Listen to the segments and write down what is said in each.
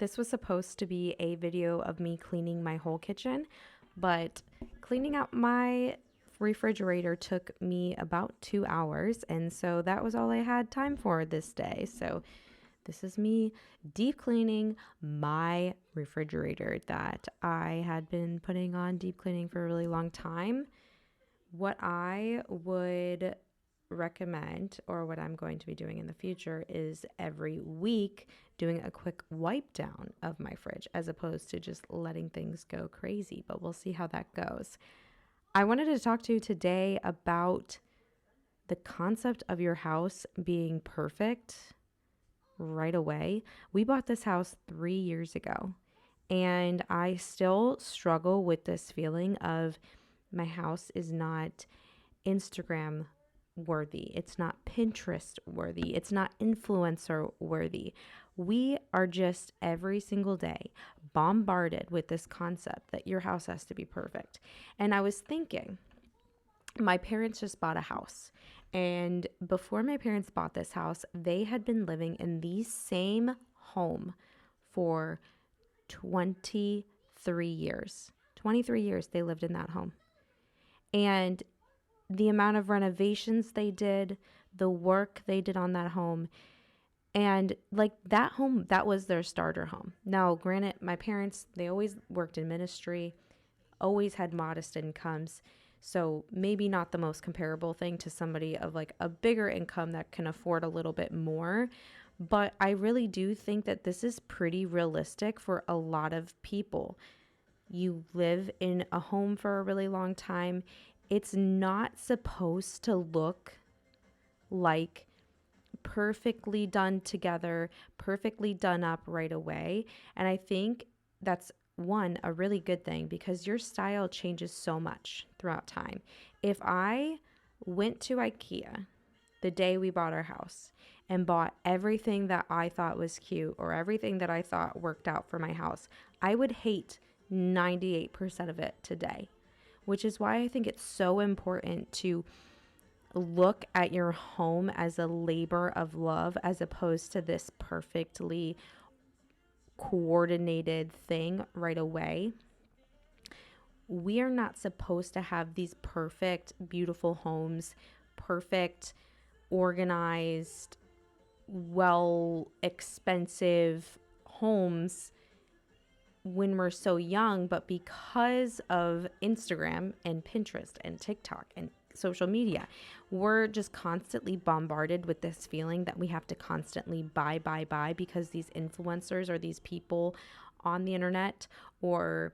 This was supposed to be a video of me cleaning my whole kitchen, but cleaning out my refrigerator took me about 2 hours, and so that was all I had time for this day. So this is me deep cleaning my refrigerator that I had been putting on deep cleaning for a really long time. What I would recommend, or what I'm going to be doing in the future, is every week doing a quick wipe down of my fridge as opposed to just letting things go crazy, but we'll see how that goes. I wanted to talk to you today about the concept of your house being perfect right away. We bought this house 3 years ago, and I still struggle with this feeling of my house is not Instagram worthy. It's not Pinterest worthy. It's not influencer worthy. We are just every single day bombarded with this concept that your house has to be perfect. And I was thinking, my parents just bought a house. And before my parents bought this house, they had been living in the same home for 23 years. 23 years they lived in that home. And the amount of renovations they did, the work they did on that home, and like that home, that was their starter home. Now, granted, my parents, they always worked in ministry, always had modest incomes. So maybe not the most comparable thing to somebody of like a bigger income that can afford a little bit more. But I really do think that this is pretty realistic for a lot of people. You live in a home for a really long time. It's not supposed to look like perfectly done together, perfectly done up right away. And I think that's a really good thing because your style changes so much throughout time. If I went to IKEA the day we bought our house and bought everything that I thought was cute or everything that I thought worked out for my house, I would hate 98% of it today, which is why I think it's so important to look at your home as a labor of love as opposed to this perfectly coordinated thing right away. We are not supposed to have these perfect, beautiful homes, perfect, organized, expensive homes when we're so young, but because of Instagram and Pinterest and TikTok and social media, we're just constantly bombarded with this feeling that we have to constantly buy because these influencers or these people on the internet, or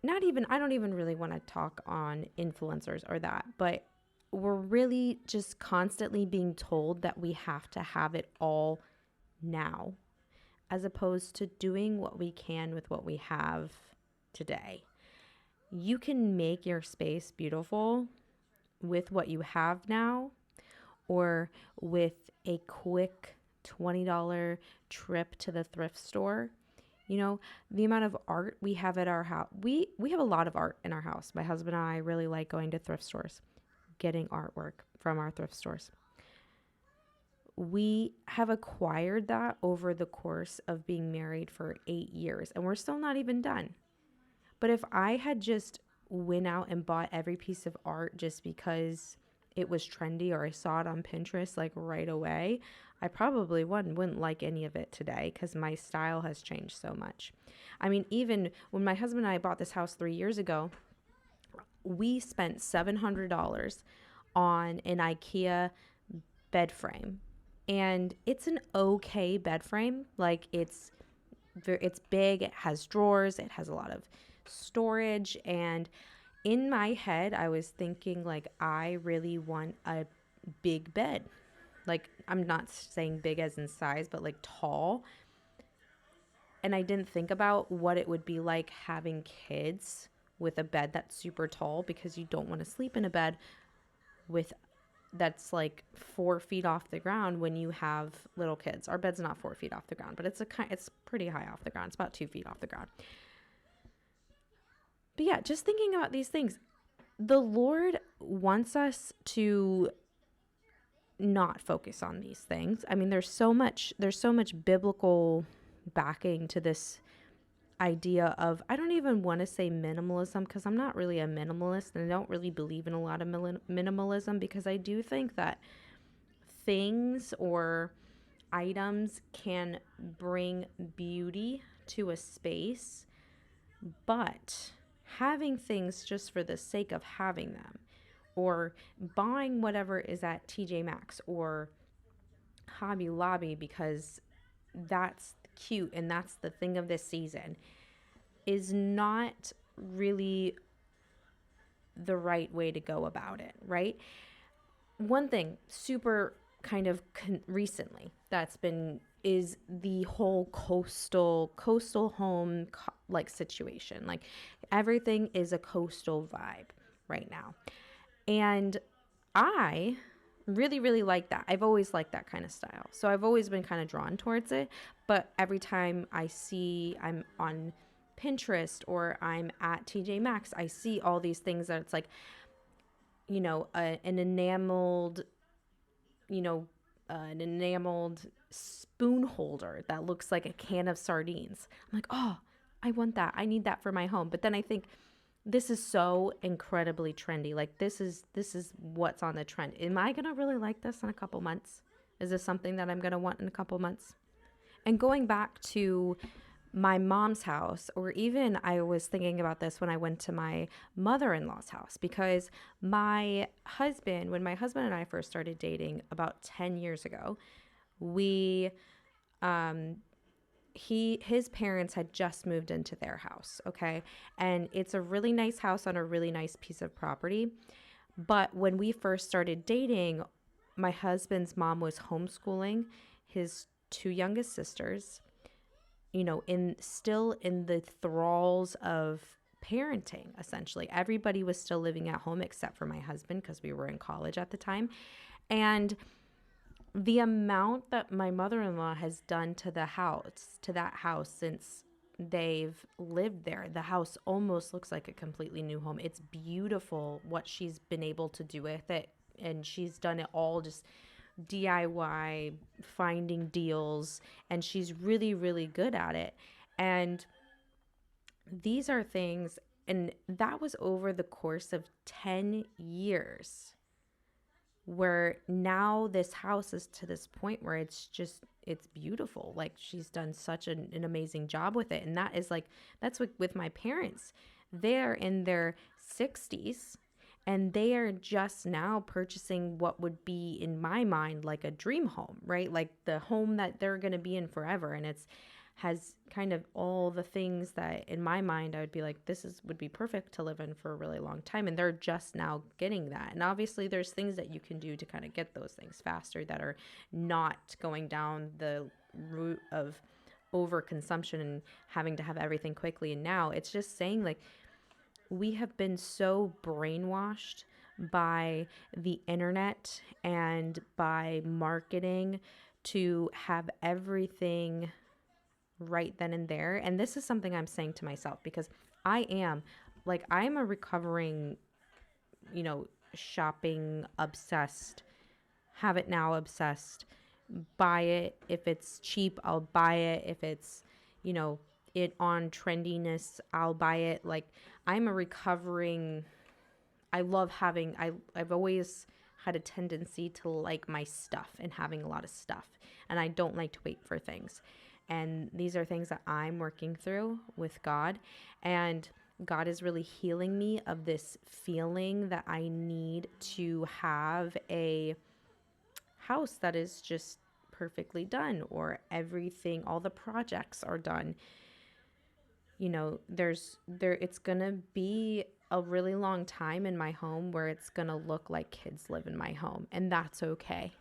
not even, I don't even really want to talk on influencers or that, but we're really just constantly being told that we have to have it all now, as opposed to doing what we can with what we have today. You can make your space beautiful with what you have now, or with a quick $20 trip to the thrift store. You know, the amount of art we have at our house. We have a lot of art in our house. My husband and I really like going to thrift stores, getting artwork from our thrift stores. We have acquired that over the course of being married for 8 years, and we're still not even done. But if I had just went out and bought every piece of art just because it was trendy or I saw it on Pinterest like right away, I probably wouldn't like any of it today because my style has changed so much. I mean, even when my husband and I bought this house 3 years ago, we spent $700 on an IKEA bed frame. And it's an okay bed frame. Like it's big, it has drawers, it has a lot of storage. And in my head, I was thinking like, I really want a big bed. Like, I'm not saying big as in size, but like tall. And I didn't think about what it would be like having kids with a bed that's super tall, because you don't want to sleep in a bed that's like 4 feet off the ground when you have little kids. Our bed's not 4 feet off the ground, but it's pretty high off the ground. It's about 2 feet off the ground. But yeah, just thinking about these things, the Lord wants us to not focus on these things. I mean, there's so much biblical backing to this idea of, I don't even want to say minimalism because I'm not really a minimalist and I don't really believe in a lot of minimalism, because I do think that things or items can bring beauty to a space, but having things just for the sake of having them, or buying whatever is at TJ Maxx or Hobby Lobby because that's cute and that's the thing of this season, is not really the right way to go about it, right? One thing super kind of recently that's been is the whole coastal home like situation. Like everything is a coastal vibe right now. And I really, really like that. I've always liked that kind of style. So I've always been kind of drawn towards it. But every time I'm on Pinterest or I'm at TJ Maxx, I see all these things that it's like, an enameled, an enameled spoon holder that looks like a can of sardines. I'm like, oh, I want that. I need that for my home. But then I think, this is so incredibly trendy. Like this is what's on the trend. Am I going to really like this in a couple months? Is this something that I'm going to want in a couple months? And going back to my mom's house, or even I was thinking about this when I went to my mother-in-law's house, because when my husband and I first started dating about 10 years ago, we his parents had just moved into their house, okay? And it's a really nice house on a really nice piece of property. But when we first started dating, my husband's mom was homeschooling his two youngest sisters, still in the thralls of parenting, essentially. Everybody was still living at home except for my husband because we were in college at the time. And the amount that my mother-in-law has done to that house since they've lived there, the house almost looks like a completely new home. It's beautiful what she's been able to do with it. And she's done it all just DIY, finding deals, and she's really, really good at it. And these are things, and that was over the course of 10 years. Where now this house is to this point where it's beautiful. Like she's done such an amazing job with it. And that's with my parents. They're in their 60s and they are just now purchasing what would be, in my mind, like a dream home, right? Like the home that they're going to be in forever. And has kind of all the things that in my mind I would be like, would be perfect to live in for a really long time. And they're just now getting that. And obviously there's things that you can do to kind of get those things faster that are not going down the route of overconsumption and having to have everything quickly. And now it's just saying, like, we have been so brainwashed by the internet and by marketing to have everything right then and there. And this is something I'm saying to myself because I'm a recovering, shopping obsessed, have it now obsessed, buy it. If it's cheap, I'll buy it. If it's, it on trendiness, I'll buy it. Like I'm a recovering, I've always had a tendency to like my stuff and having a lot of stuff. And I don't like to wait for things. And these are things that I'm working through with God. And God is really healing me of this feeling that I need to have a house that is just perfectly done, or everything, all the projects are done. It's going to be a really long time in my home where it's going to look like kids live in my home. And that's okay.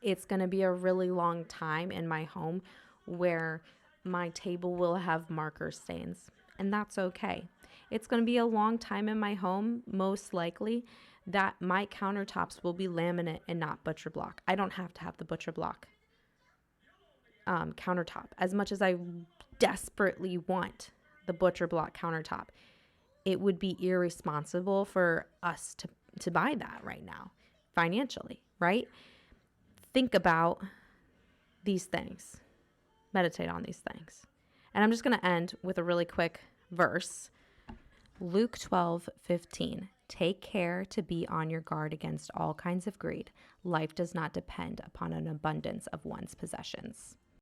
It's going to be a really long time in my home where my table will have marker stains, and that's okay. It's going to be a long time in my home, most likely, that my countertops will be laminate and not butcher block. I don't have to have the butcher block countertop as much as I desperately want the butcher block countertop. It would be irresponsible for us to buy that right now financially, right? Think about these things. meditate on these things. And I'm just going to end with a really quick verse. Luke 12:15. Take care to be on your guard against all kinds of greed. Life does not depend upon an abundance of one's possessions.